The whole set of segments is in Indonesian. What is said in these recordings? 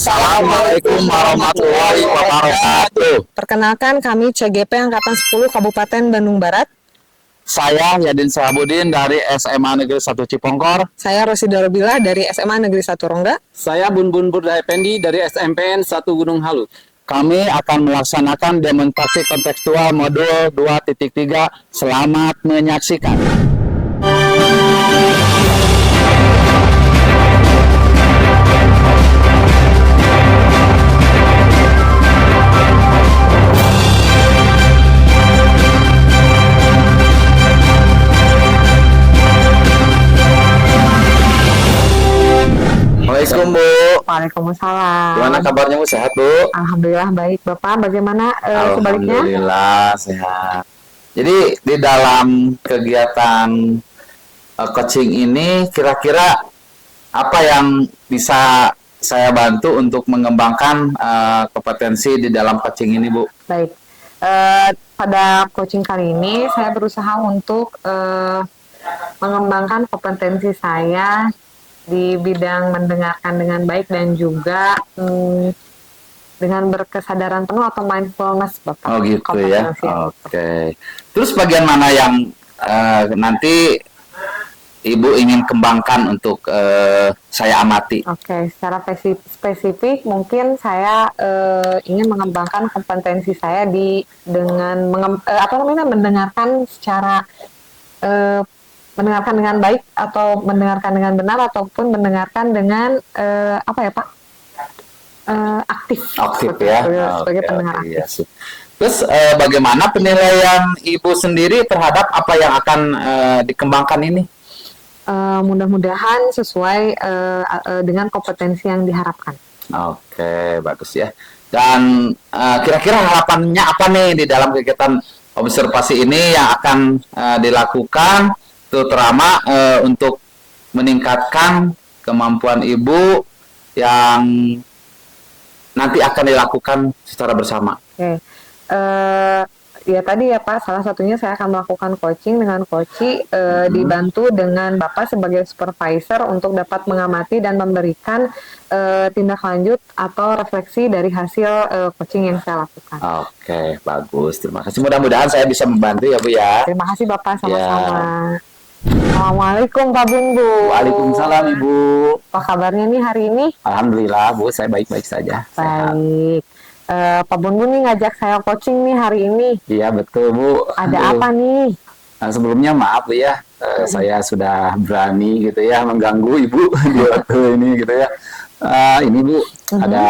Assalamualaikum warahmatullahi wabarakatuh. Perkenalkan kami CGP Angkatan 10 Kabupaten Bandung Barat. Saya Yadin Sahabudin dari SMA Negeri 1 Cipongkor. Saya Rosida Robila dari SMA Negeri 1 Rongga. Saya Bun Burda Effendi dari SMPN 1 Gunung Halut. Kami akan melaksanakan demonstrasi kontekstual modul 2.3. Selamat menyaksikan. Assalamualaikum Bu. Waalaikumsalam. Gimana kabarnya Bu? Sehat Bu? Alhamdulillah baik Bapak. Bagaimana sebaliknya? Alhamdulillah sehat. Jadi di dalam kegiatan coaching ini kira-kira apa yang bisa saya bantu untuk mengembangkan kompetensi di dalam coaching ini Bu? Baik. Pada coaching kali ini saya berusaha untuk mengembangkan kompetensi saya di bidang mendengarkan dengan baik dan juga dengan berkesadaran penuh atau mindfulness Bapak. Oh gitu ya. Oke. Terus bagian mana yang nanti Ibu ingin kembangkan untuk saya amati? Oke, secara spesifik mungkin saya ingin mengembangkan kompetensi saya dengan mendengarkan secara mendengarkan dengan baik atau mendengarkan dengan benar ataupun mendengarkan dengan aktif ya sebagai pendengar aktif. Iya. Terus bagaimana penilaian Ibu sendiri terhadap apa yang akan dikembangkan ini? Mudah-mudahan sesuai dengan kompetensi yang diharapkan. Oke, bagus ya. Dan kira-kira harapannya apa nih di dalam kegiatan observasi ini yang akan dilakukan, terutama untuk meningkatkan kemampuan Ibu yang nanti akan dilakukan secara bersama. Oke. Ya tadi ya Pak, salah satunya saya akan melakukan coaching dengan coach dibantu dengan Bapak sebagai supervisor untuk dapat mengamati dan memberikan tindak lanjut atau refleksi dari hasil coaching yang saya lakukan. Oke, bagus. Terima kasih. Mudah-mudahan saya bisa membantu ya Bu ya. Terima kasih Bapak, sama-sama. Assalamualaikum Pak Bun Bu. Waalaikumsalam Ibu. Apa kabarnya nih hari ini? Alhamdulillah Bu, saya baik-baik saja. Baik. Pak Bun nih ngajak saya coaching nih hari ini. Iya betul Bu. Ada apa nih? Sebelumnya maaf Bu ya, saya sudah berani gitu ya mengganggu Ibu di waktu ini gitu ya. Ini Bu, ada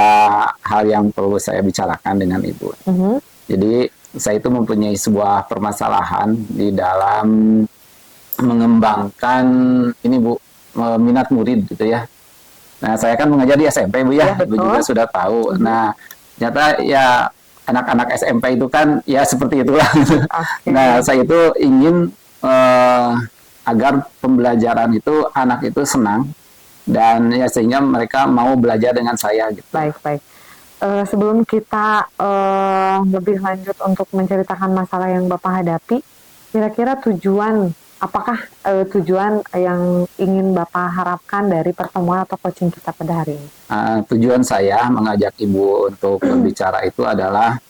hal yang perlu saya bicarakan dengan Ibu. Jadi saya itu mempunyai sebuah permasalahan di dalam mengembangkan ini Bu, minat murid gitu ya. Nah saya kan mengajar di SMP Bu ya, Ibu juga sudah tahu. Nah ternyata ya anak-anak SMP itu kan ya seperti itulah. Nah saya itu ingin agar pembelajaran itu anak itu senang dan ya sehingga mereka mau belajar dengan saya gitu. Baik. Sebelum kita lebih lanjut untuk menceritakan masalah yang Bapak hadapi, kira-kira apakah tujuan yang ingin Bapak harapkan dari pertemuan atau coaching kita pada hari ini? Tujuan saya mengajak Ibu untuk berbicara itu adalah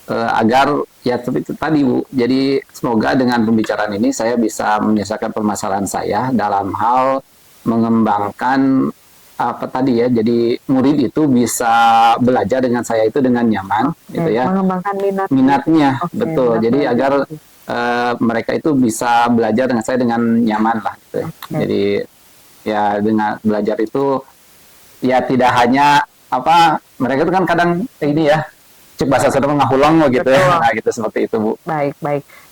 agar ya seperti itu tadi Bu. Jadi semoga dengan pembicaraan ini saya bisa menyelesaikan permasalahan saya dalam hal mengembangkan apa tadi ya. Jadi murid itu bisa belajar dengan saya itu dengan nyaman, gitu ya. Mengembangkan minatnya, betul. Jadi agar mereka itu bisa belajar dengan saya dengan nyaman lah gitu ya. Jadi ya dengan belajar itu ya tidak hanya mereka itu kan kadang ini ya cek bahasa Sunda ngahulong gitu ya. Nah gitu seperti itu Bu. Baik.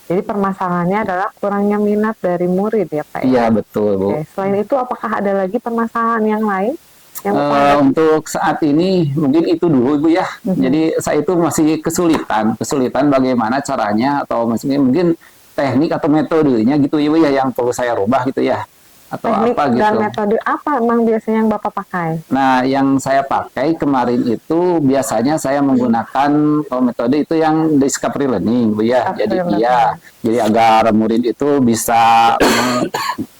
Jadi permasalahannya adalah kurangnya minat dari murid ya Pak? Iya betul Bu. Selain itu apakah ada lagi permasalahan yang lain? Untuk saat ini mungkin itu dulu Bu ya. Jadi saya itu masih kesulitan bagaimana caranya atau mungkin teknik atau metodenya gitu ya Bu ya yang perlu saya rubah gitu ya. Atau teknik apa gitu. Dan metode apa emang biasanya yang Bapak pakai? Nah, yang saya pakai kemarin itu biasanya saya menggunakan metode itu yang discovery learning Bu ya. Jadi agar murid itu bisa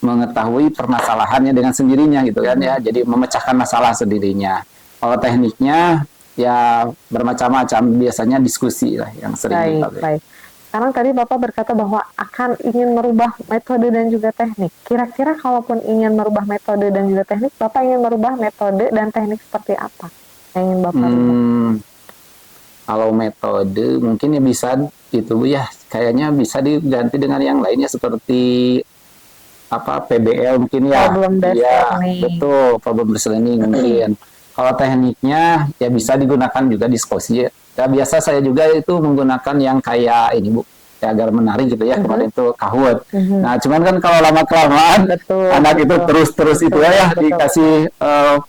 mengetahui permasalahannya dengan sendirinya gitu kan ya. Jadi memecahkan masalah sendirinya. Kalau tekniknya ya bermacam-macam, biasanya diskusi lah yang sering Baik, dipakai. baik. Sekarang tadi Bapak berkata bahwa akan ingin merubah metode dan juga teknik. Kira-kira kalaupun ingin merubah metode dan juga teknik, Bapak ingin merubah metode dan teknik seperti apa yang ingin Bapak rubah? Kalau metode mungkin ya bisa itu Bu ya, kayaknya bisa diganti dengan yang lainnya seperti apa PBL mungkin ya. Problem based Ya, learning. betul, problem based learning mungkin. Kalau tekniknya ya bisa digunakan juga diskusi. Ya biasa saya juga itu menggunakan yang kayak ini Bu, ya agar menarik gitu ya. Kemarin itu Kahoot. Nah, cuman kan kalau lama kelamaan Betul, anak itu betul. terus itu Betul, ya betul. dikasih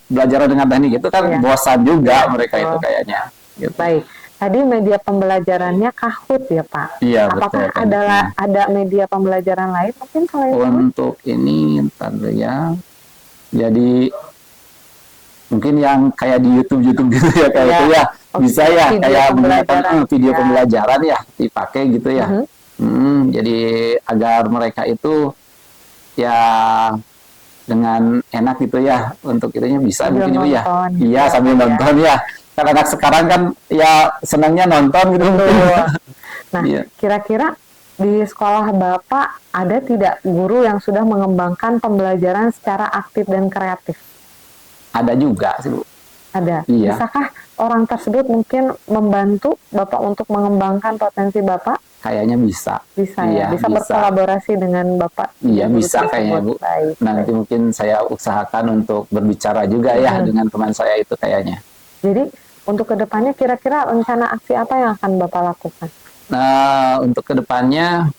belajar dengan teknik itu kan Iya. bosan juga Iya, mereka betul. itu kayaknya. Gitu. Baik. Tadi media pembelajarannya Kahoot ya Pak? Iya, Apakah betul. ada media pembelajaran lain mungkin selain Kahoot? Untuk ini ntar dulu ya. Jadi mungkin yang kayak di YouTube gitu ya kayak Iya. itu ya bisa ya Video kayak menggunakan pembelajaran. video Ya. pembelajaran ya dipakai gitu ya. Jadi agar mereka itu ya dengan enak gitu ya untuk itunya bisa Sambil mungkin ya. nonton. Iya sambil Ya. nonton ya. Karena anak sekarang kan ya senangnya nonton gitu mungkin. Betul. Nah, Iya. kira-kira di sekolah Bapak ada tidak guru yang sudah mengembangkan pembelajaran secara aktif dan kreatif? Ada juga sih Bu. Ada. Iya. Bisakah orang tersebut mungkin membantu Bapak untuk mengembangkan potensi Bapak? Kayaknya bisa. Bisa Iya, ya, bisa berkolaborasi dengan Bapak. Iya guru bisa kayaknya tersebut. Bu. Baik. Nanti mungkin saya usahakan untuk berbicara juga ya dengan teman saya itu kayaknya. Jadi untuk kedepannya kira-kira rencana aksi apa yang akan Bapak lakukan? Nah untuk kedepannya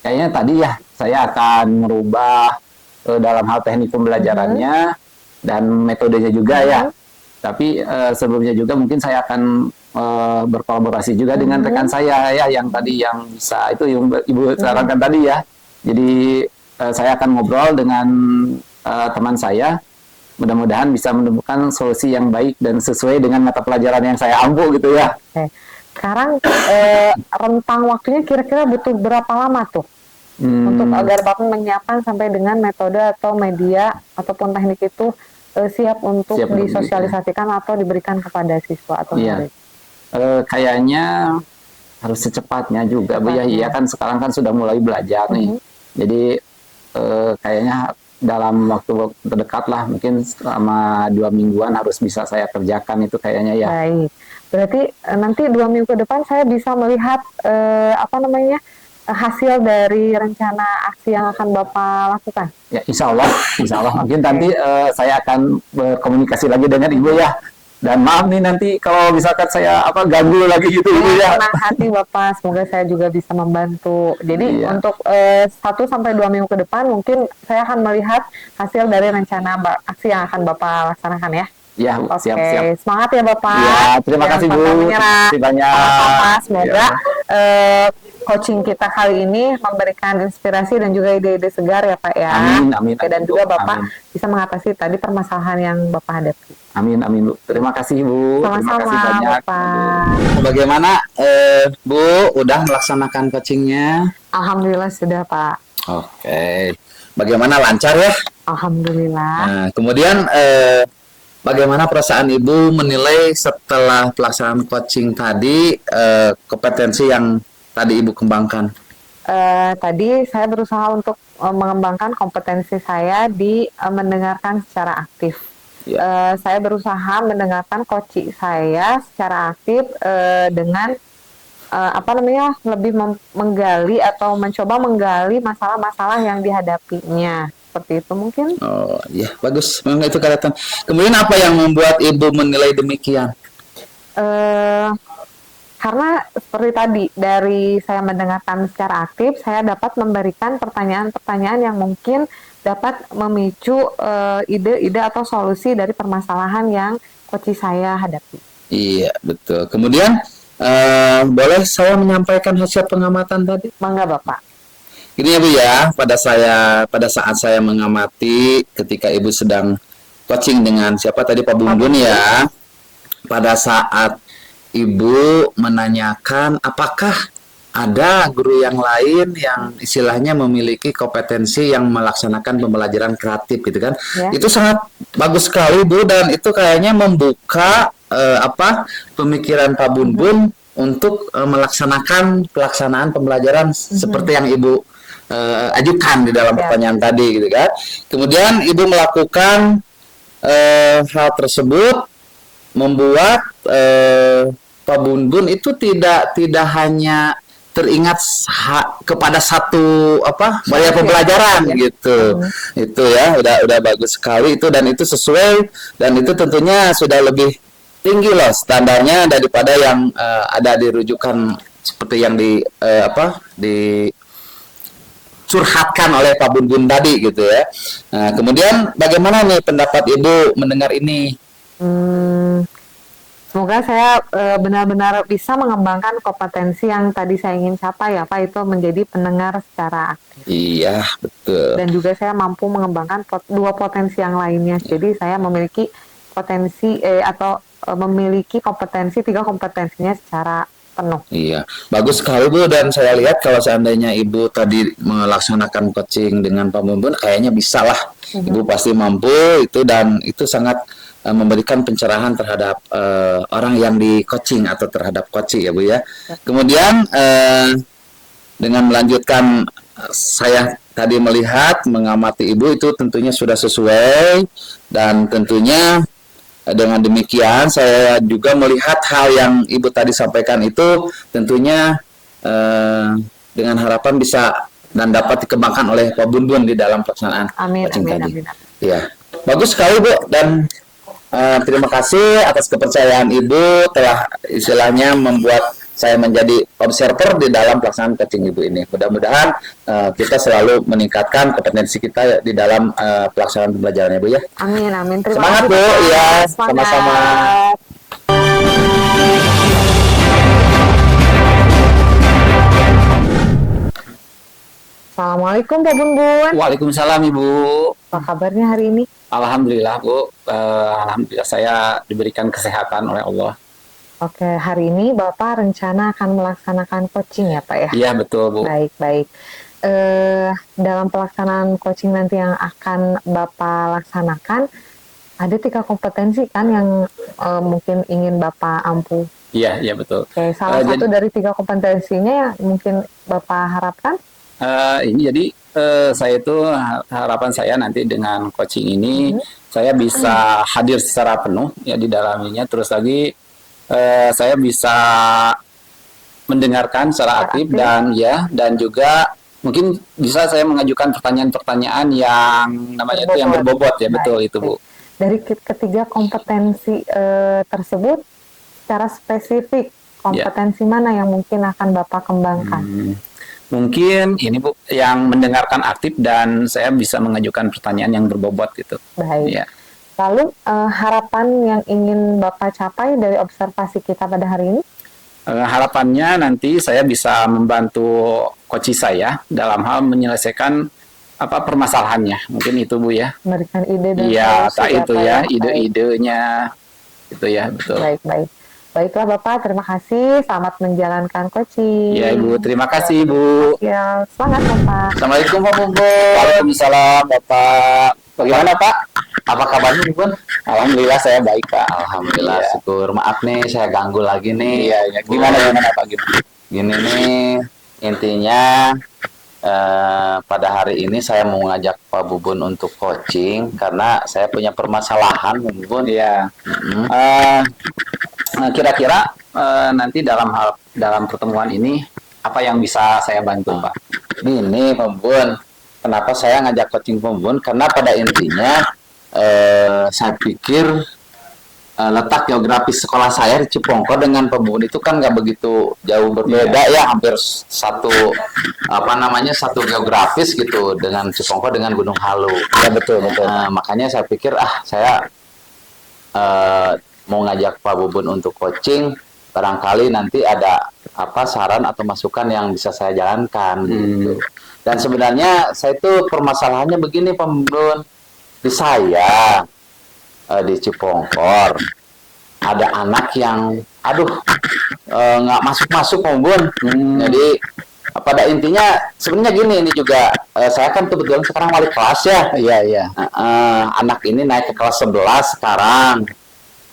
kayaknya tadi ya saya akan merubah dalam hal teknik pembelajarannya dan metodenya juga ya. Tapi sebelumnya juga mungkin saya akan berkolaborasi juga dengan rekan saya ya yang tadi yang bisa itu yang Ibu sarankan tadi ya. Jadi saya akan ngobrol dengan teman saya. Mudah-mudahan bisa menemukan solusi yang baik dan sesuai dengan mata pelajaran yang saya ampu gitu ya. Oke. Sekarang rentang waktunya kira-kira butuh berapa lama tuh untuk agar Bapak menyiapkan sampai dengan metode atau media ataupun teknik itu siap untuk Siap untuk disosialisasikan atau diberikan kepada siswa atau Iya. murid? Kayaknya harus secepatnya juga Bu ya. Iya kan sekarang kan sudah mulai belajar nih. Jadi kayaknya dalam waktu terdekat lah mungkin selama 2 mingguan harus bisa saya kerjakan itu kayaknya ya. Baik. Berarti nanti 2 minggu ke depan saya bisa melihat hasil dari rencana aksi yang akan Bapak lakukan. Ya insya Allah mungkin nanti saya akan berkomunikasi lagi dengan Ibu ya. Dan maaf nih nanti kalau misalkan saya ganggu lagi gitu Ibu ya. Tenang hati Bapak, semoga saya juga bisa membantu. Jadi Iya. untuk 1-2 minggu ke depan mungkin saya akan melihat hasil dari rencana aksi yang akan Bapak laksanakan ya. Ya, Oke, siap. semangat ya Bapak. Ya, terima Jangan kasih Bu. pantang menyerah. Terima kasih banyak. Sama-sama. Semoga Ya. coaching kita kali ini memberikan inspirasi dan juga ide-ide segar ya Pak ya. Amin. Dan Bu. juga Bapak Amin. bisa mengatasi tadi permasalahan yang Bapak hadapi. Amin Bu. Terima kasih Bu. Terima Sama-sama kasih banyak. Bapak. Bagaimana Bu udah melaksanakan coachingnya? Alhamdulillah sudah Pak. Oke. Bagaimana lancar ya? Alhamdulillah. Nah, kemudian bagaimana perasaan Ibu menilai setelah pelaksanaan coaching tadi kompetensi yang tadi Ibu kembangkan? Tadi saya berusaha untuk mengembangkan kompetensi saya di mendengarkan secara aktif. Saya berusaha mendengarkan coach saya secara aktif dengan lebih menggali atau mencoba menggali masalah-masalah yang dihadapinya. Seperti itu mungkin. Oh iya, bagus. Memang itu kelihatan. Kemudian apa yang membuat Ibu menilai demikian? Karena seperti tadi, dari saya mendengarkan secara aktif, saya dapat memberikan pertanyaan-pertanyaan yang mungkin dapat memicu ide-ide atau solusi dari permasalahan yang coach saya hadapi. Iya, betul. Kemudian, boleh saya menyampaikan hasil pengamatan tadi? Mangga Bapak. Ini ya Bu ya, pada saat saya mengamati ketika Ibu sedang coaching dengan siapa tadi Pak Bumbun ya, pada saat Ibu menanyakan apakah ada guru yang lain yang istilahnya memiliki kompetensi yang melaksanakan pembelajaran kreatif gitu kan. Ya. Itu sangat bagus sekali Bu, dan itu kayaknya membuka pemikiran Pak Bun untuk melaksanakan pelaksanaan pembelajaran seperti yang Ibu ajukan di dalam pertanyaan tadi gitu kan. Kemudian Ibu melakukan hal tersebut membuat Pak Bun itu tidak hanya teringat kepada satu maya pembelajaran gitu. Itu ya udah bagus sekali itu, dan itu sesuai, dan itu tentunya sudah lebih tinggi loh standarnya daripada yang ada di rujukan seperti yang curhatkan oleh Pak Bun tadi gitu ya. Nah, kemudian bagaimana nih pendapat Ibu mendengar ini? Semoga saya benar-benar bisa mengembangkan kompetensi yang tadi saya ingin capai ya Pak, itu menjadi pendengar secara aktif. Iya, betul. Dan juga saya mampu mengembangkan dua potensi yang lainnya. Jadi saya memiliki potensi memiliki kompetensi, 3 kompetensinya secara penuh. Iya, bagus sekali Bu, dan saya lihat kalau seandainya Ibu tadi melaksanakan coaching dengan Pak Bun, kayaknya bisa lah. Ibu pasti mampu itu, dan itu sangat memberikan pencerahan terhadap orang yang di coaching atau terhadap coaching ya Bu ya. Kemudian dengan melanjutkan, saya tadi melihat mengamati Ibu itu tentunya sudah sesuai, dan tentunya dengan demikian saya juga melihat hal yang Ibu tadi sampaikan itu tentunya dengan harapan bisa dan dapat dikembangkan oleh Pak Bun di dalam pelaksanaan coaching tadi. Ya, bagus sekali Bu, dan terima kasih atas kepercayaan Ibu telah istilahnya membuat saya menjadi observer di dalam pelaksanaan coaching Ibu ini. Mudah-mudahan kita selalu meningkatkan kompetensi kita di dalam pelaksanaan pembelajaran Ibu ya. Amin, amin. Terima Semangat kasih, Bu, Pak. ya, Semangat. sama-sama. Assalamualaikum Pak Bun. Waalaikumsalam Ibu. Apa kabarnya hari ini? Alhamdulillah Bu. Alhamdulillah saya diberikan kesehatan oleh Allah. Oke, hari ini Bapak rencana akan melaksanakan coaching ya Pak ya? Iya betul Bu. Baik. Dalam pelaksanaan coaching nanti yang akan Bapak laksanakan, ada 3 kompetensi kan yang mungkin ingin Bapak ampu. Iya betul. Oke, salah satu dari 3 kompetensinya yang mungkin Bapak harapkan? Jadi saya itu harapan saya nanti dengan coaching ini saya bisa hadir secara penuh ya di dalamnya. Terus lagi saya bisa mendengarkan secara aktif dan juga mungkin bisa saya mengajukan pertanyaan-pertanyaan yang namanya itu yang berbobot ya. Betul itu Bu. Dari ketiga kompetensi tersebut secara spesifik kompetensi mana yang mungkin akan Bapak kembangkan? Mungkin ini Bu yang mendengarkan aktif dan saya bisa mengajukan pertanyaan yang berbobot gitu. Baik. Ya. Lalu harapan yang ingin Bapak capai dari observasi kita pada hari ini? Harapannya nanti saya bisa membantu coach saya dalam hal menyelesaikan permasalahannya. Mungkin itu Bu ya. Memberikan ide dan tak itu ya, ide-idenya itu ya, betul. Baik. Baiklah Bapak, terima kasih. Selamat menjalankan coaching. Ya Ibu, terima kasih Ibu. Ya, semangat Bapak. Assalamualaikum Pak Bun. Waalaikumsalam Bapak. Bagaimana Pak? Apa kabarnya Bun? Alhamdulillah saya baik Pak. Alhamdulillah, syukur. Maaf nih saya ganggu lagi nih. Iya. Gimana Pak? Gini nih, intinya pada hari ini saya mau ngajak Pak Bun untuk coaching karena saya punya permasalahan Bun. Iya. Kira-kira nanti dalam pertemuan ini apa yang bisa saya bantu Pak? Ini Pak Bun, kenapa saya ngajak coaching Pak Bun? Karena pada intinya saya pikir letak geografis sekolah saya di Cipongko dengan Pak Bun itu kan nggak begitu jauh berbeda ya, hampir satu satu geografis gitu dengan Cipongko dengan Gunung Halu. Ya betul. Makanya saya pikir saya mau ngajak Pak Bun untuk coaching, barangkali nanti ada saran atau masukan yang bisa saya jalankan gitu. Dan sebenarnya saya itu permasalahannya begini Pak Bun, di saya di Cipongkor ada anak yang aduh nggak masuk Om Bun. Jadi pada intinya sebenarnya gini, ini juga saya kan kebetulan sekarang wali kelas ya. Iya. Anak ini naik ke kelas 11 sekarang,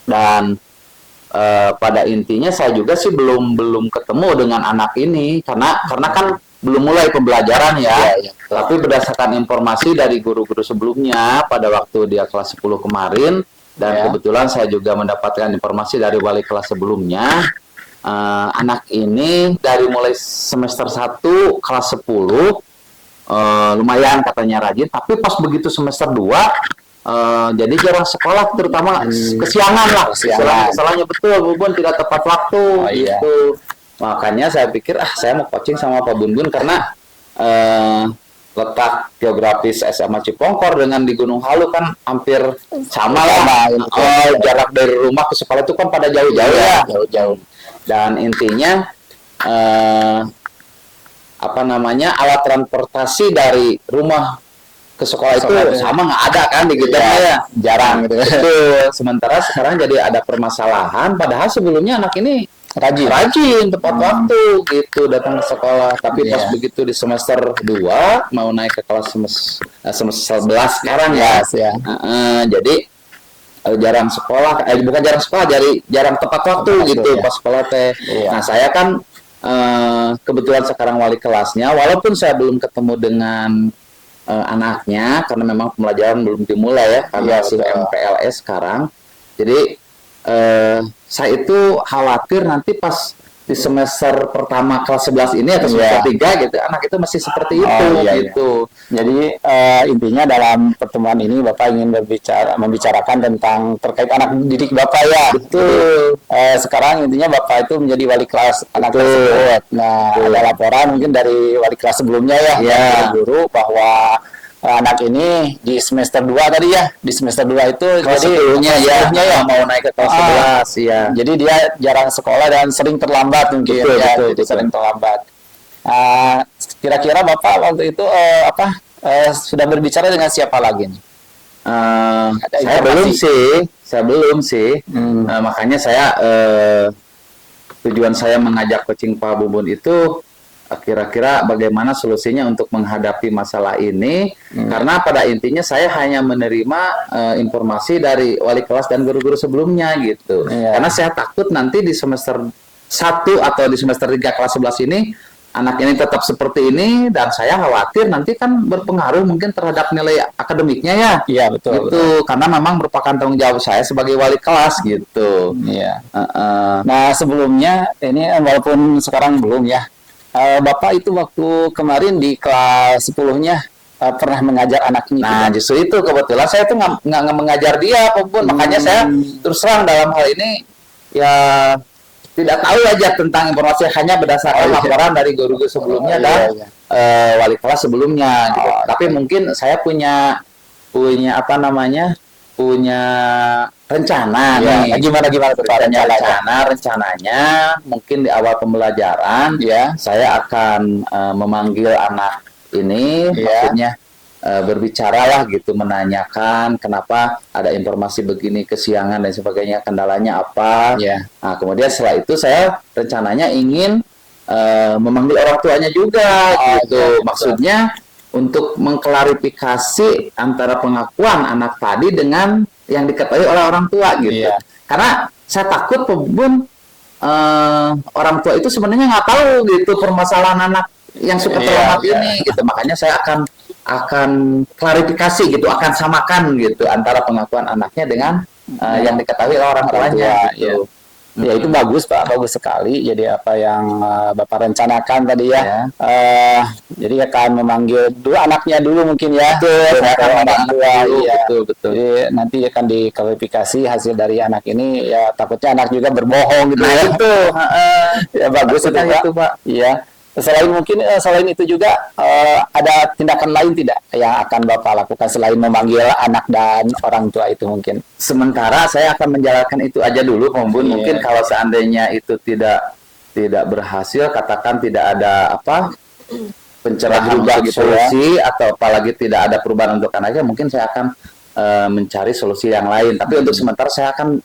dan pada intinya saya juga sih belum ketemu dengan anak ini karena kan belum mulai pembelajaran ya. Iya. Tapi berdasarkan informasi dari guru-guru sebelumnya pada waktu dia kelas 10 kemarin, dan kebetulan saya juga mendapatkan informasi dari wali kelas sebelumnya, anak ini dari mulai semester 1 kelas 10 lumayan katanya rajin, tapi pas begitu semester 2 jadi jarang sekolah, terutama kesiangan lah. Salahnya betul, Bun, tidak tepat waktu gitu. Makanya saya pikir saya mau coaching sama Pak Bun karena letak geografis SMA Cipongkor dengan di Gunung Halu kan hampir sama lah. Jarak dari rumah ke sekolah itu kan pada jauh-jauh ya. Jauh-jauh. Dan intinya alat transportasi dari rumah ke sekolah itu sama nggak ada kan di kita ya, jarang gitu. Sementara sekarang jadi ada permasalahan, padahal sebelumnya anak ini rajin tepat waktu gitu datang ke sekolah, tapi pas begitu di semester 2 mau naik ke kelas semester 11 sekarang jadi jarang sekolah, bukan jarang sekolah, jadi jarang tepat waktu gitu pas sekolah teh. Nah, saya kan kebetulan sekarang wali kelasnya, walaupun saya belum ketemu dengan anaknya karena memang pembelajaran belum dimulai ya, karena masih MPLS sekarang. Jadi saya itu khawatir nanti pas di semester pertama kelas 11 ini atau semester 3 gitu, anak itu masih seperti itu gitu. Jadi intinya dalam pertemuan ini Bapak ingin membicarakan tentang terkait anak didik Bapak ya. Betul. Sekarang intinya Bapak itu menjadi wali kelas anak tersebut. Nah, ada laporan mungkin dari wali kelas sebelumnya ya, guru bahwa anak ini di semester 2 tadi ya, di semester 2 itu kelas jadi ya mau naik ke kelas 11 ya. Jadi dia jarang sekolah dan sering terlambat mungkin betul. Sering terlambat. Kira-kira Bapak waktu itu sudah berbicara dengan siapa lagi nih? Saya belum sih. Makanya saya tujuan saya mengajak coaching Pak Bubun itu kira-kira bagaimana solusinya untuk menghadapi masalah ini, karena pada intinya saya hanya menerima informasi dari wali kelas dan guru-guru sebelumnya gitu. Karena saya takut nanti di semester 1 atau di semester 3 kelas 11 ini anak ini tetap seperti ini, dan saya khawatir nanti kan berpengaruh mungkin terhadap nilai akademiknya ya. Iya, betul. Karena memang merupakan tanggung jawab saya sebagai wali kelas gitu. Iya. Nah, sebelumnya ini walaupun sekarang belum ya, Bapak itu waktu kemarin di kelas 10-nya pernah mengajar anak ini. Nah, justru itu kebetulan saya tuh nggak mengajar dia, Pun. Makanya saya terus terang dalam hal ini ya tidak tahu aja tentang informasi, hanya berdasarkan laporan dari guru-guru sebelumnya dan wali kelas sebelumnya. Gitu. Tapi mungkin saya punya rencana nih. Gimana tuh Pak rencananya mungkin di awal pembelajaran saya akan memanggil anak ini, maksudnya berbicara lah gitu, menanyakan kenapa ada informasi begini, kesiangan dan sebagainya, kendalanya apa. Nah, kemudian setelah itu saya rencananya ingin memanggil orang tuanya juga gitu. Maksudnya untuk mengklarifikasi antara pengakuan anak tadi dengan yang diketahui oleh orang tua gitu. Karena saya takut Bun, orang tua itu sebenarnya nggak tahu gitu permasalahan anak yang suka terlambat ini gitu. Makanya saya akan klarifikasi gitu, akan samakan gitu antara pengakuan anaknya dengan yang diketahui oleh orang tuanya gitu. Ya, itu bagus Pak, bagus sekali. Jadi apa yang Bapak rencanakan tadi ya. Jadi akan memanggil dulu anaknya dulu mungkin ya. Saya akan orang tua. Betul. Jadi nanti akan diklarifikasi hasil dari anak ini, ya takutnya anak juga berbohong gitu ya. Itu ya bagus itu Pak. Iya. Selain itu juga ada tindakan lain tidak yang akan Bapak lakukan selain memanggil anak dan orang tua itu mungkin? Sementara saya akan menjalankan itu aja dulu, Om Bun. Mungkin kalau seandainya itu tidak berhasil, katakan tidak ada pencerahan untuk solusi atau apalagi tidak ada perubahan untuk anaknya, mungkin saya akan mencari solusi yang lain. Tapi untuk sementara saya akan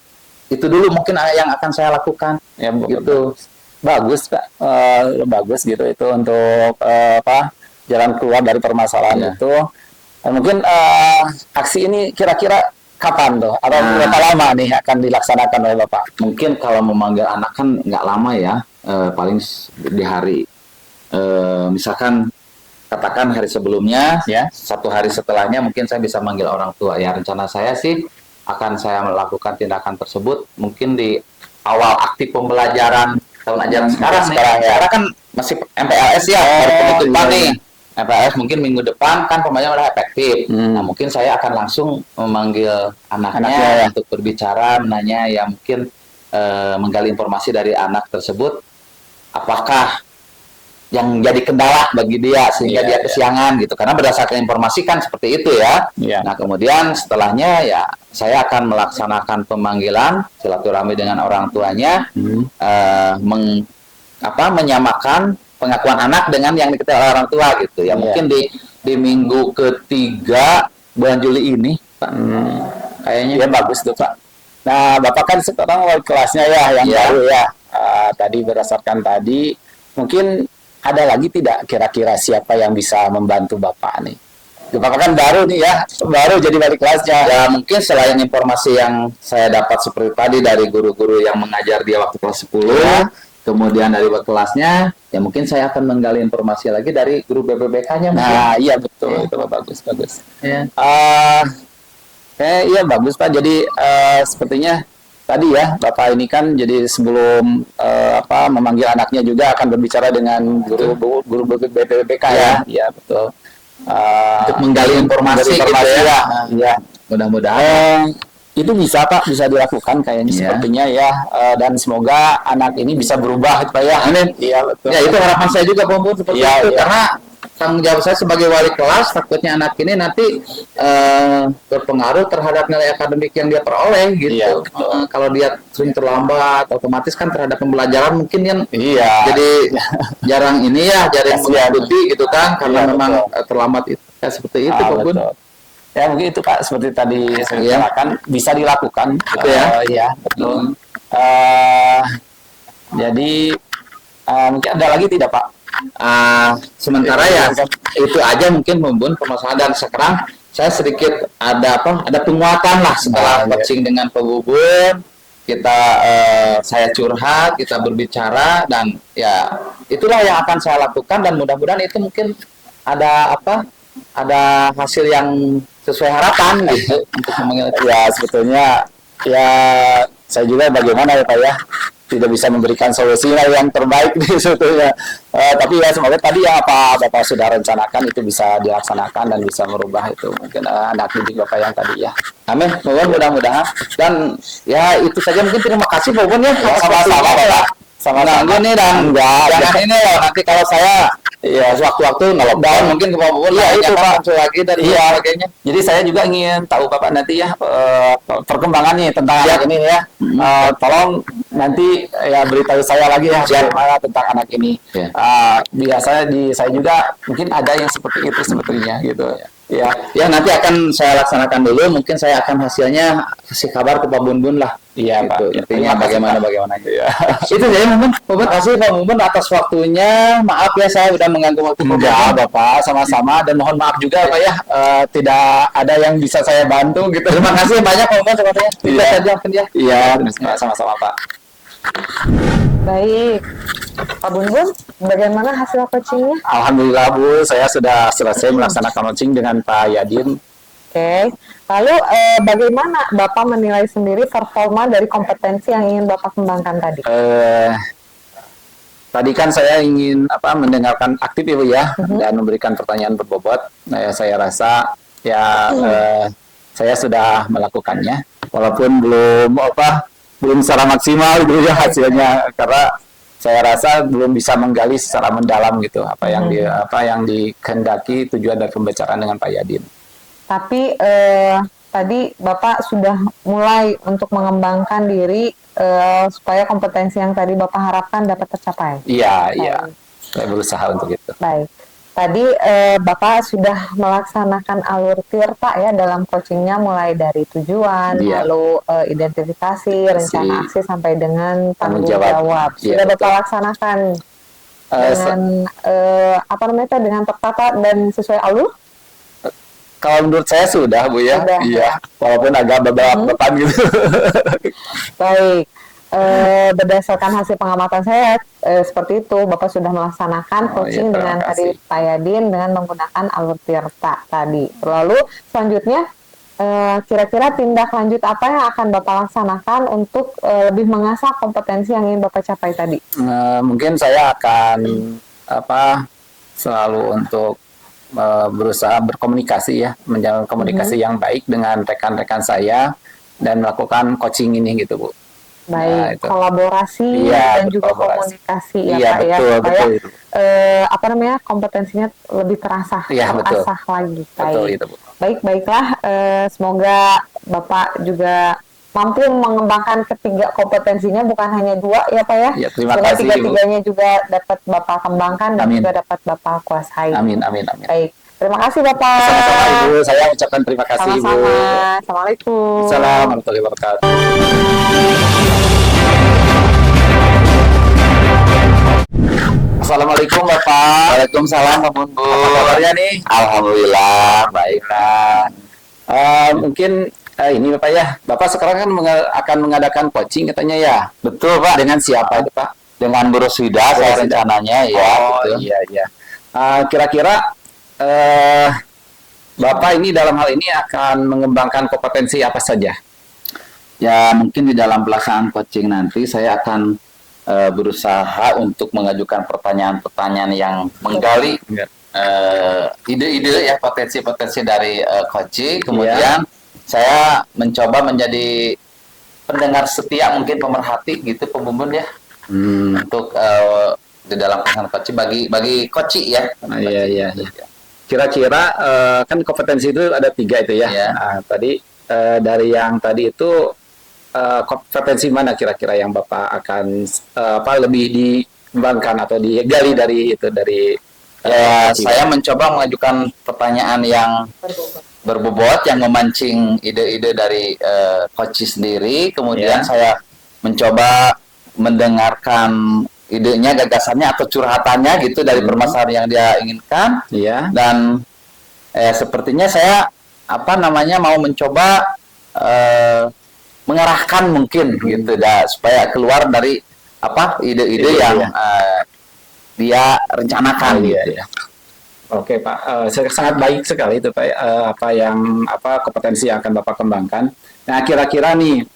itu dulu mungkin yang akan saya lakukan. Ya, Gitu. bagus Pak. Bagus gitu itu untuk jalan keluar dari permasalahan Iya. itu. Mungkin aksi ini kira-kira kapan tuh atau Nah. berapa lama nih akan dilaksanakan oleh Bapak? Mungkin kalau memanggil anak kan nggak lama ya, paling di hari, misalkan katakan hari sebelumnya, Ya. 1 hari setelahnya mungkin saya bisa manggil orang tua. Ya rencana saya sih akan saya melakukan tindakan tersebut mungkin di awal aktif pembelajaran tahun ajaran sekarang nih. sekarang ya. Sekarang kan masih MPLS ya, baru penutupan iya, nih. iya. MPLS mungkin minggu depan kan pembelajaran udah efektif. Nah mungkin saya akan langsung memanggil anaknya Anaknya, ya. untuk berbicara, menanya ya mungkin menggali informasi dari anak tersebut, apakah yang jadi kendala bagi dia sehingga Iya, dia iya. kesiangan gitu. Karena berdasarkan informasi kan seperti itu ya. Iya. Nah kemudian setelahnya ya saya akan melaksanakan pemanggilan silaturahmi dengan orang tuanya, menyamakan pengakuan anak dengan yang diketahui oleh orang tua gitu ya. Iya. Mungkin di minggu ketiga bulan Juli ini, Pak. Kayaknya Ya bagus tuh Pak. Nah Bapak kan sekarang wali kelasnya ya yang Iya. baru ya. Tadi berdasarkan tadi mungkin ada lagi tidak kira-kira siapa yang bisa membantu Bapak nih? Bapak kan baru nih ya, baru jadi wali kelasnya. ya mungkin selain informasi yang saya dapat seperti tadi dari guru-guru yang mengajar dia waktu kelas 10, Ya. kemudian dari wali kelasnya, ya mungkin saya akan menggali informasi lagi dari guru BPBK-nya mungkin. Nah iya betul, Ya. itu Pak, bagus. Ya. Iya bagus Pak. Jadi sepertinya tadi ya Bapak ini kan jadi sebelum memanggil anaknya juga akan berbicara dengan guru BPBK ya. Iya betul. Untuk menggali informasi gitu ya. Iya. Mudah-mudahan. Itu bisa Pak, bisa dilakukan kayaknya Iya. sepertinya ya. Dan semoga anak ini bisa berubah Pak ya. Amin. Iya betul. Ya itu harapan saya juga Pak Bun, seperti Iya, itu iya. karena tanggung jawab saya sebagai wali kelas, takutnya anak ini nanti berpengaruh terhadap nilai akademik yang dia peroleh gitu. Iya, betul. Kalau dia sering terlambat, otomatis kan terhadap pembelajaran mungkin kan Iya. jadi jarang ini ya, jarang Kasihan. mengikuti gitu kan, karena Iya, memang betul. terlambat itu. Ya, seperti itu Pak Bun. Betul. Ya mungkin itu Pak seperti tadi saya Iya. katakan bisa dilakukan Gitu ya. Iya betul. Jadi mungkin ada lagi tidak Pak? Sementara ya itu aja mungkin Bun permasalahan, dan sekarang saya sedikit ada penguatan lah setelah Iya. coaching dengan Pak Bubun. Kita saya curhat, kita berbicara, dan ya itulah yang akan saya lakukan, dan mudah-mudahan itu mungkin ada hasil yang sesuai harapan gitu untuk memanggil. Ya sebetulnya ya saya juga bagaimana ya Pak ya tidak bisa memberikan solusi yang terbaik nih sebetulnya. Tapi ya semoga tadi ya apa Bapak sudah rencanakan itu bisa dilaksanakan dan bisa merubah itu mungkin anak didik Bapak yang tadi ya. Amin, mudah-mudahan. Dan ya itu saja, mungkin terima kasih Pak Bun ya. Sama-sama Bapak. Sama-sama nih, dan jangan ini loh, nanti kalau saya ya sewaktu-waktu ngelockdown mungkin ke Pak Bubun Iya, itu, Pak. muncul lagi dan Iya. sebagainya. Jadi saya juga ingin tahu Bapak nanti ya perkembangannya tentang Siap. anak ini ya. Tolong nanti ya beritahu saya lagi ya bagaimana tentang anak ini. Ya. Biasanya saya juga mungkin ada yang seperti itu sebetulnya gitu. Ya. Ya nanti akan saya laksanakan dulu, mungkin saya akan hasilnya kasih kabar ke Pak Bun lah. Iya Pak. Gitu. Intinya Terima kasih, bagaimana. Iya. Itu saya Bun. Terima kasih Pak Bun atas waktunya. Maaf ya saya udah mengganggu waktu Pak Enggak, Bun. Bapak, sama-sama dan mohon maaf juga Pak ya tidak ada yang bisa saya bantu gitu. Terima kasih banyak Pak Bun sebetulnya. Kita Iya. saja mungkin ya. Iya, sama-sama Pak. Baik, Pak Bun, bagaimana hasil coachingnya? Alhamdulillah Bu, saya sudah selesai melaksanakan coaching dengan Pak Yadin. Oke, lalu bagaimana Bapak menilai sendiri performa dari kompetensi yang ingin Bapak kembangkan tadi? Tadi kan saya ingin mendengarkan aktif ya Bu ya dan memberikan pertanyaan berbobot. Nah, ya, saya rasa ya saya sudah melakukannya walaupun belum secara maksimal gitu ya hasilnya karena saya rasa belum bisa menggali secara mendalam gitu apa yang dikehendaki tujuan dari pembicaraan dengan Pak Yadin. Tapi tadi Bapak sudah mulai untuk mengembangkan diri supaya kompetensi yang tadi Bapak harapkan dapat tercapai. Iya, saya berusaha untuk itu. Baik. Tadi Bapak sudah melaksanakan alur tirta ya dalam coachingnya mulai dari tujuan, Iya. lalu identifikasi, rencana aksi sampai dengan tanggung jawab. Iya, Sudah Bapak betul. laksanakan Eh, se- dengan apa namanya itu, dengan tertata dan sesuai alur? Kalau menurut saya sudah, Bu ya. Sudah, Iya. Walaupun agak beberapa gitu. Baik. Berdasarkan hasil pengamatan saya seperti itu, Bapak sudah melaksanakan Oh, coaching iya, terima dengan tadi kasih. Pak Yadin dengan menggunakan alur tirta tadi. Lalu selanjutnya kira-kira tindak lanjut apa yang akan Bapak laksanakan untuk lebih mengasah kompetensi yang ingin Bapak capai tadi? Mungkin saya akan selalu untuk berusaha berkomunikasi ya, menjalin komunikasi yang baik dengan rekan-rekan saya dan melakukan coaching ini gitu, Bu. Nah, Baik, itu. kolaborasi Iya, dan juga berkolaborasi. komunikasi ya Iya, Pak ya, betul, supaya betul. apa namanya kompetensinya lebih terasah, Iya, betul. terasah lagi. Betul Baik. itu, Bu. Baiklah. Semoga Bapak juga mampu mengembangkan ketiga kompetensinya, bukan hanya dua ya Pak ya. Ya, terima Semoga kasih, tiga-tiganya juga dapat Bapak kembangkan dan Amin. juga dapat Bapak kuasai. Amin, amin, amin. Baik, terima kasih Bapak. Sama-sama Ibu, saya ucapkan terima kasih Ibu. Sama-sama. Assalamualaikum. Assalamualaikum warahmatullahi wabarakatuh. Assalamualaikum Bapak. Waalaikumsalam Pak Bu. Apa kabarnya nih? Alhamdulillah baiklah. Mungkin ini Bapak ya. Bapak sekarang kan akan mengadakan coaching katanya ya. Betul Pak. Dengan siapa itu Pak? Dengan Bu Roswida saya Roswida. rencananya ya. Oh betul. iya iya. Kira-kira Bapak ini dalam hal ini akan mengembangkan kompetensi apa saja? Ya mungkin di dalam pelaksanaan coaching nanti saya akan berusaha untuk mengajukan pertanyaan-pertanyaan yang menggali ide-ide ya potensi-potensi dari coaching. Kemudian saya mencoba menjadi pendengar setia, mungkin pemerhati gitu Pembumbun ya, untuk di dalam pelaksanaan coaching bagi coaching ya. Iya iya. Kira-kira kan kompetensi itu ada 3 itu ya. Iya. Nah, tadi dari yang tadi itu kompetensi mana kira-kira yang Bapak akan lebih dikembangkan atau digali dari itu dari Ya, saya mencoba mengajukan pertanyaan yang berbobot, yang memancing ide-ide dari coach sendiri. Kemudian Ya. saya mencoba mendengarkan idenya, gagasannya atau curhatannya gitu dari permasalahan yang dia inginkan. Iya. Dan sepertinya saya mau mencoba mengarahkan mungkin gitu supaya keluar dari ide-ide Iya, yang iya. dia rencanakan Iya, gitu. iya. Oke Pak, sangat baik sekali itu Pak. Kompetensi yang akan Bapak kembangkan. Nah kira-kira nih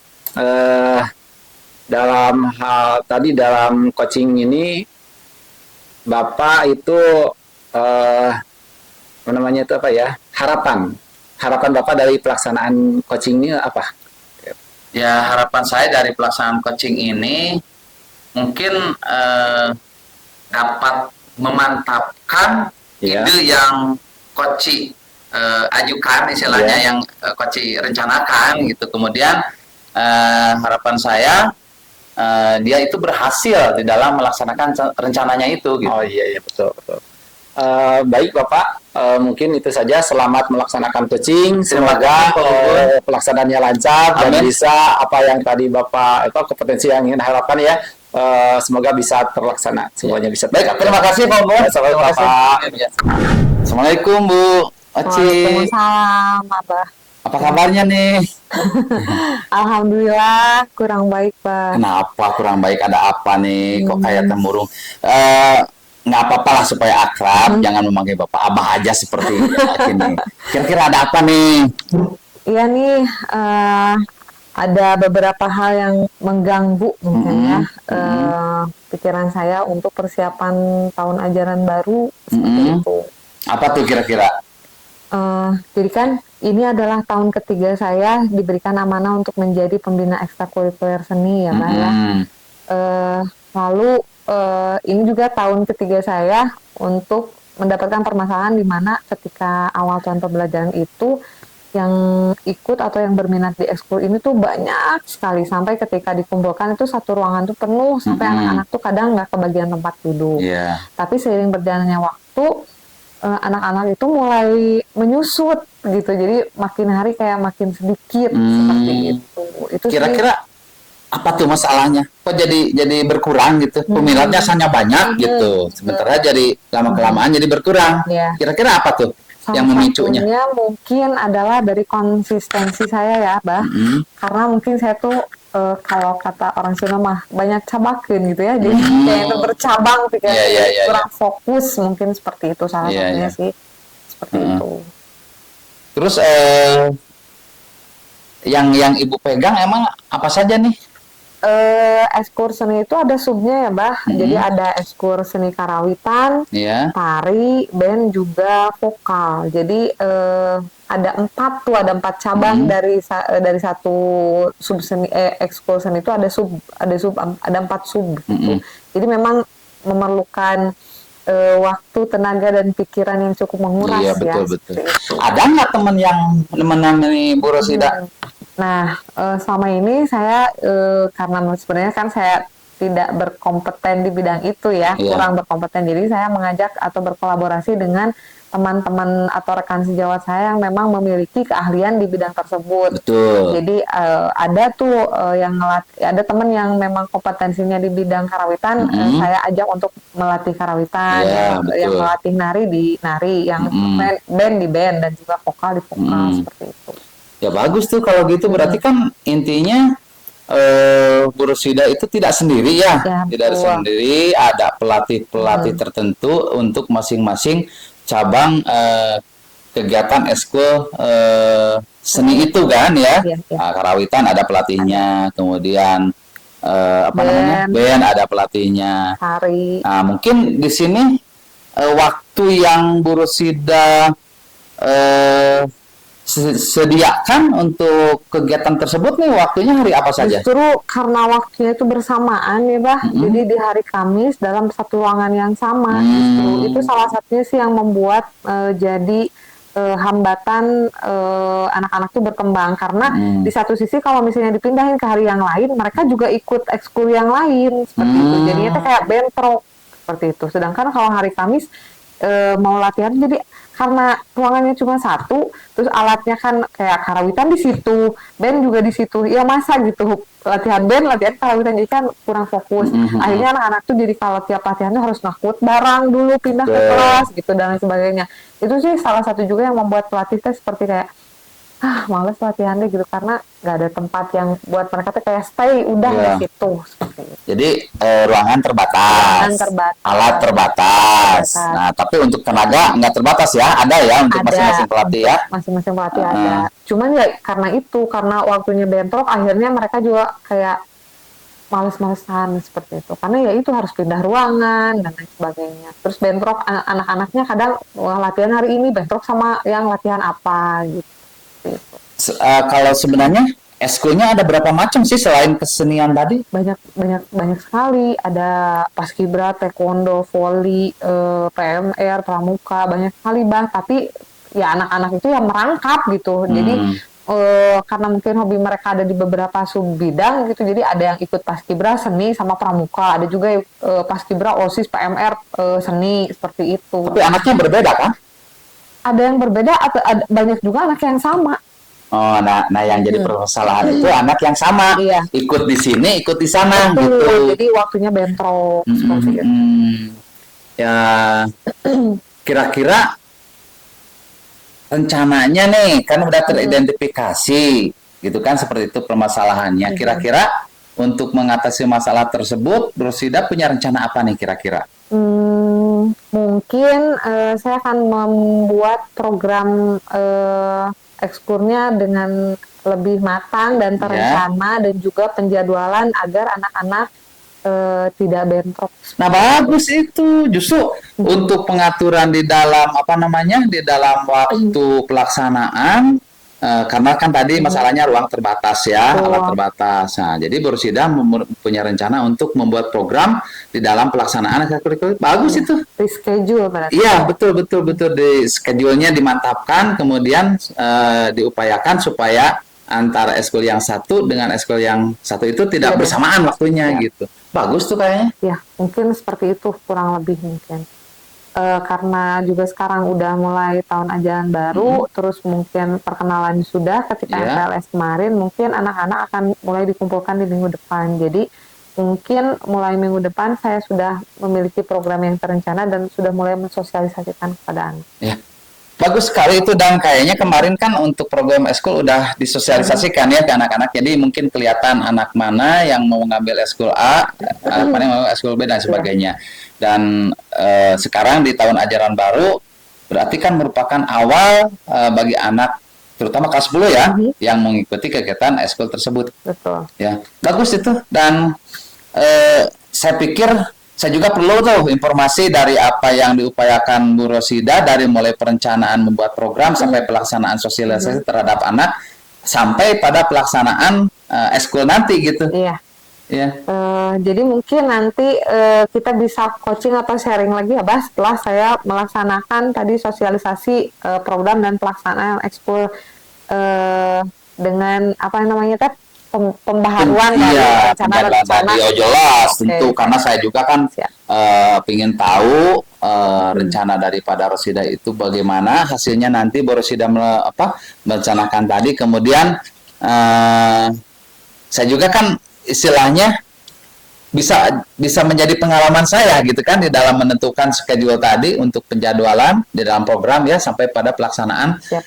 dalam hal tadi dalam coaching ini Bapak itu harapan Bapak dari pelaksanaan coaching ini apa? Ya, harapan saya dari pelaksanaan coaching ini mungkin dapat memantapkan Iya. ide yang coach ajukan, istilahnya Iya. yang coach rencanakan gitu. Kemudian harapan saya dia itu berhasil di dalam melaksanakan rencananya itu gitu. Oh iya betul betul. Baik Bapak, mungkin itu saja. Selamat melaksanakan coaching. Semoga pelaksanaannya lancar dan Amin. bisa apa yang tadi Bapak kompetensi yang ingin harapkan ya. Semoga bisa terlaksana. Semuanya bisa. Baik, terima kasih Pak Bu. Terima kasih Bapak. Assalamualaikum Bu Oci. Waalaikumsalam, Abah. Apa kabarnya nih? Alhamdulillah, kurang baik, Pak. Kenapa kurang baik? Ada apa nih? Kok kayak temurung? Nggak apa-apa lah supaya akrab. Jangan memanggil Bapak Abah aja seperti ini. Kira-kira ada apa nih? Iya nih, ada beberapa hal yang mengganggu mungkin ya pikiran saya untuk persiapan tahun ajaran baru seperti itu. Apa tuh kira-kira? Jadi kan ini adalah tahun ketiga saya diberikan amanah untuk menjadi pembina ekstrakurikuler seni ya Pak ya. Lalu ini juga tahun ketiga saya untuk mendapatkan permasalahan di mana ketika awal tahun pembelajaran itu yang ikut atau yang berminat di ekskul ini tuh banyak sekali, sampai ketika dikumpulkan itu satu ruangan tuh penuh sampai anak-anak tuh kadang nggak kebagian tempat duduk. Iya. Tapi seiring berjalannya waktu anak-anak itu mulai menyusut gitu. Jadi makin hari kayak makin sedikit seperti itu. Itu sih. Kira-kira apa tuh masalahnya? Kok jadi berkurang gitu? Peminatnya asalnya banyak gitu. Sementara jadi lama-kelamaan jadi berkurang. Iya. Kira-kira apa tuh Salah yang memicunya? satunya mungkin adalah dari konsistensi saya ya, Bah. Karena mungkin saya tuh kalau kata orang Sunda mah banyak cabakin gitu ya. Jadi kayak itu bercabang pikiran Iya, iya, iya, kurang fokus mungkin seperti itu salah Iya, satunya iya. sih. Seperti itu. Terus yang ibu pegang emang apa saja nih? Ekskur seni itu ada subnya ya, Bah. Jadi ada ekskur seni karawitan, Ya. tari, band juga vokal. Jadi ada 4 tuh, ada 4 cabang dari satu sub seni ekskul seni itu ada 4 sub gitu. Jadi memang memerlukan waktu, tenaga dan pikiran yang cukup menguras Iya, ya. betul. seperti itu. Ada nggak teman yang menemani Bu Rosida? Nah, selama ini saya karena sebenarnya kan saya tidak berkompeten di bidang itu ya, Iya. kurang berkompeten. Jadi saya mengajak atau berkolaborasi dengan teman-teman atau rekan sejawat saya yang memang memiliki keahlian di bidang tersebut. Betul. Jadi ada tuh ada teman yang memang kompetensinya di bidang karawitan, saya ajak untuk melatih karawitan, Iya, yang betul. melatih nari di nari, yang band di band dan juga vokal di vokal seperti itu. Ya bagus tuh kalau gitu, berarti kan intinya Bu Rosida itu tidak sendiri ya, Ya, tidak betul. sendiri, ada pelatih-pelatih tertentu untuk masing-masing cabang kegiatan ekskul seni itu kan ya. Iya, iya. Nah, karawitan ada pelatihnya, kemudian Band. band ada pelatihnya. Hari Nah, mungkin di sini waktu yang Bu Rosida eh, sediakan untuk kegiatan tersebut nih, waktunya hari apa saja? justru karena waktunya itu bersamaan ya, Bah. Jadi di hari Kamis dalam satu ruangan yang sama. Justru itu salah satunya sih yang membuat jadi hambatan anak-anak tuh berkembang, karena di satu sisi kalau misalnya dipindahin ke hari yang lain, mereka juga ikut ekskul yang lain seperti itu. Jadinya tuh kayak bentrok seperti itu. Sedangkan kalau hari Kamis mau latihan, jadi karena ruangannya cuma satu, terus alatnya kan kayak karawitan di situ, band juga di situ, ya masa gitu latihan band, latihan karawitan, jadi kan kurang fokus. Akhirnya anak-anak tuh jadi kalau tiap latihan tuh harus ngakut barang dulu, pindah ke kelas gitu dan lain sebagainya. Itu sih salah satu juga yang membuat pelatih teh seperti kayak males latihannya gitu, karena nggak ada tempat yang buat mereka tuh kayak stay udah Iya. di situ seperti itu. Jadi ruangan terbatas, Ruangan terbatas. alat terbatas. Terbatas. Nah, tapi untuk tenaga nggak terbatas ya, ada ya untuk Ada. masing-masing pelatih ya. Masing-masing pelatih ada. Cuman ya karena waktunya bentrok, akhirnya mereka juga kayak males-malesan seperti itu. Karena ya itu harus pindah ruangan dan lain sebagainya. Terus bentrok anak-anaknya kadang latihan hari ini bentrok sama yang latihan apa gitu. Kalau sebenarnya eskulnya ada berapa macam sih selain kesenian tadi? Banyak sekali. Ada paskibra, taekwondo, voli, PMR, pramuka, banyak sekali, Bah. Tapi ya anak-anak itu yang merangkap gitu. Jadi karena mungkin hobi mereka ada di beberapa sub bidang gitu, jadi ada yang ikut paskibra seni sama pramuka, ada juga paskibra OSIS PMR seni seperti itu. Tapi anaknya berbeda kan? Ada yang berbeda atau banyak juga anak yang sama. Oh, nah yang jadi permasalahan itu anak yang sama, Iya. ikut di sini, ikut di sana Betul, gitu. jadi waktunya bentrok seperti itu. Ya, kira-kira rencananya nih kan udah teridentifikasi gitu kan, seperti itu permasalahannya. Kira-kira untuk mengatasi masalah tersebut, Rosida punya rencana apa nih kira-kira? Mungkin saya akan membuat program ekskurnya dengan lebih matang dan terencana, dan juga penjadwalan agar anak-anak tidak bentrok. Nah, bagus itu. Justru untuk pengaturan di dalam di dalam waktu pelaksanaan, karena kan tadi masalahnya ruang terbatas ya, alat terbatas. Nah, jadi Bu Rosida punya rencana untuk membuat program di dalam pelaksanaan ekstrakurikuler. Bagus itu. Reschedule berarti. Iya, betul. Di schedule-nya dimantapkan, kemudian diupayakan supaya antara ekskul yang satu dengan ekskul yang satu itu tidak bersamaan waktunya gitu. Bagus tuh kayaknya. Ya, mungkin seperti itu kurang lebih mungkin. karena juga sekarang udah mulai tahun ajaran baru, terus mungkin perkenalan sudah ketika Iya. MPLS kemarin, mungkin anak-anak akan mulai dikumpulkan di minggu depan. Jadi mungkin mulai minggu depan saya sudah memiliki program yang terencana dan sudah mulai mensosialisasikan kepada anak. Ya. Bagus sekali itu, dan kayaknya kemarin kan untuk program eskul udah disosialisasikan ya ke anak-anak. Jadi mungkin kelihatan anak mana yang mau ngambil eskul A, anak mana yang mau eskul B dan sebagainya. Dan sekarang di tahun ajaran baru berarti kan merupakan awal bagi anak terutama kelas 10 ya yang mengikuti kegiatan eskul tersebut. Betul. Ya, bagus itu. Dan saya pikir saya juga perlu tuh informasi dari apa yang diupayakan Bu Rosida dari mulai perencanaan membuat program sampai pelaksanaan sosialisasi terhadap anak sampai pada pelaksanaan eskul nanti gitu. Iya. Ya. Jadi mungkin nanti kita bisa coaching atau sharing lagi ya, Bas, setelah saya melaksanakan tadi sosialisasi program dan pelaksanaan ekskul dengan apa namanya teh pembaharuan dari rencana-rencana. Ya jelas, Oke. tentu karena saya juga kan Siap. ingin tahu rencana daripada Rosida itu bagaimana hasilnya nanti. Bu Rosida merencanakan tadi, kemudian saya juga kan istilahnya bisa menjadi pengalaman saya gitu kan di dalam menentukan schedule tadi untuk penjadwalan di dalam program ya sampai pada pelaksanaan Siap.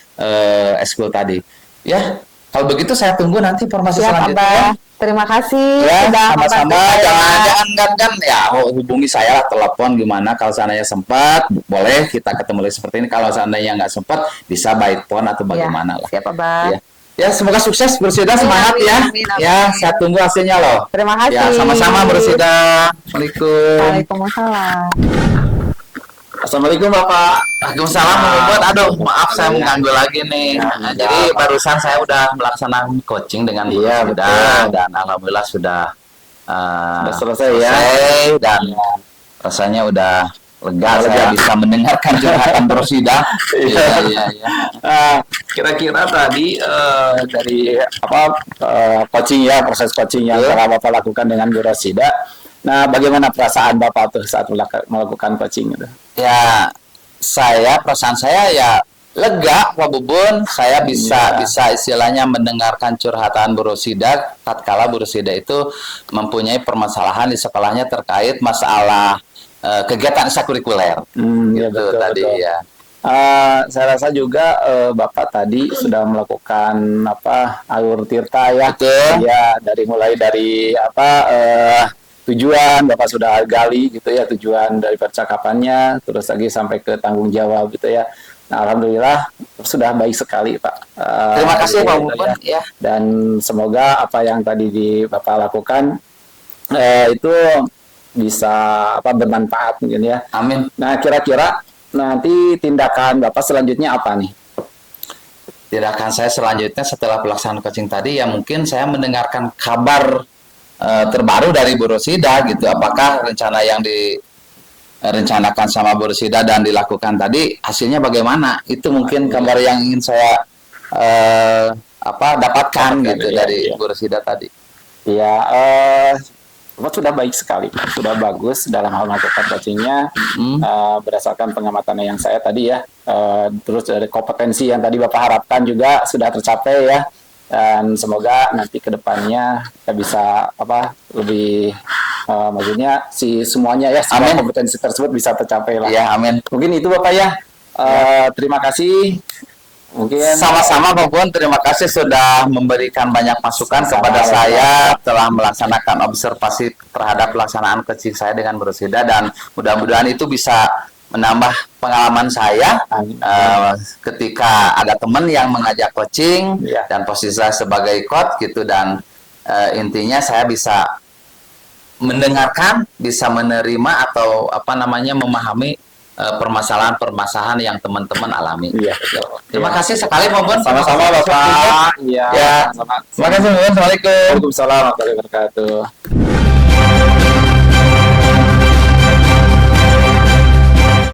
eskul tadi. Ya, kalau begitu saya tunggu nanti informasi Siap, selanjutnya. Abah. Terima kasih Ya, sudah sama-sama. membantu saya. Jangan ya hubungi saya lah, telepon gimana kalau seandainya sempat, boleh kita ketemu lagi seperti ini. Kalau seandainya nggak sempat, bisa by phone atau bagaimana lah. Siap, Abah. Ya. Ya, semoga sukses Bersida, Amin, semangat amin, ya. amin, amin. Ya, saya tunggu hasilnya loh. Terima kasih. Ya, sama-sama Bersida. Assalamualaikum. Waalaikumsalam. Assalamualaikum Bapak. Waalaikumsalam, Bang Bobot. Aduh, maaf saya mengganggu lagi nih. Nah, jadi barusan saya udah melaksanakan coaching dengan Bu Iya, Rosida, betul. dan alhamdulillah sudah Sudah selesai ya. dan rasanya udah lega, Lega. saya bisa mendengarkan curhatan Bu Rosida. Iya, iya, iya. Kira-kira tadi dari coaching ya, proses coaching yang telah Bapak lakukan dengan Bu Rosida. Nah, bagaimana perasaan Bapak tuh saat melakukan coaching itu? Ya, perasaan saya ya lega, Pak Bubun. Saya bisa istilahnya mendengarkan curhatan Bu Rosida tatkala Bu Rosida itu mempunyai permasalahan di sekolahnya terkait masalah kegiatan ekstrakurikuler. Ya, Itu tadi betul. ya. Saya rasa juga Bapak tadi sudah melakukan alur tirta ya. Betul. Ya, mulai dari tujuan Bapak sudah gali gitu ya, tujuan dari percakapannya, terus lagi sampai ke tanggung jawab gitu ya. Nah, alhamdulillah sudah baik sekali Pak. Terima kasih Pak gitu Bubun. Ya. Dan semoga apa yang tadi Bapak lakukan itu bisa bermanfaat mungkin ya. Amin. Nah, kira-kira nanti tindakan Bapak selanjutnya apa nih? Tindakan saya selanjutnya setelah pelaksanaan coaching tadi ya mungkin saya mendengarkan kabar terbaru dari Bu Rosida gitu. Apakah rencana yang direncanakan sama Bu Rosida dan dilakukan tadi hasilnya bagaimana? Itu mungkin kabar yang ingin saya dapatkan gitu dari Bu Rosida tadi. Ya, Bapak sudah baik sekali, sudah bagus dalam hal melakukan coachingnya. Berdasarkan pengamatan yang saya tadi ya, terus dari kompetensi yang tadi Bapak harapkan juga sudah tercapai ya. Dan semoga nanti ke depannya kita bisa lebih maksudnya semuanya ya, semua kompetensi tersebut bisa tercapai lah. Ya, amin. Mungkin itu Bapak ya. Terima kasih. Mungkin Sama-sama Pak Bun, terima kasih sudah memberikan banyak masukan kepada saya telah melaksanakan observasi terhadap pelaksanaan coaching saya dengan Bu Rosida, dan mudah-mudahan itu bisa menambah pengalaman saya ketika ada teman yang mengajak coaching dan posisi saya sebagai coach gitu, dan intinya saya bisa mendengarkan, bisa menerima atau memahami permasalahan-permasalahan yang teman-teman alami. Iya. Terima kasih sekali Pak Bun. Sama-sama Bapak. Ya. Terima kasih Bun. Assalamualaikum. Waalaikumsalam warahmatullahi wabarakatuh.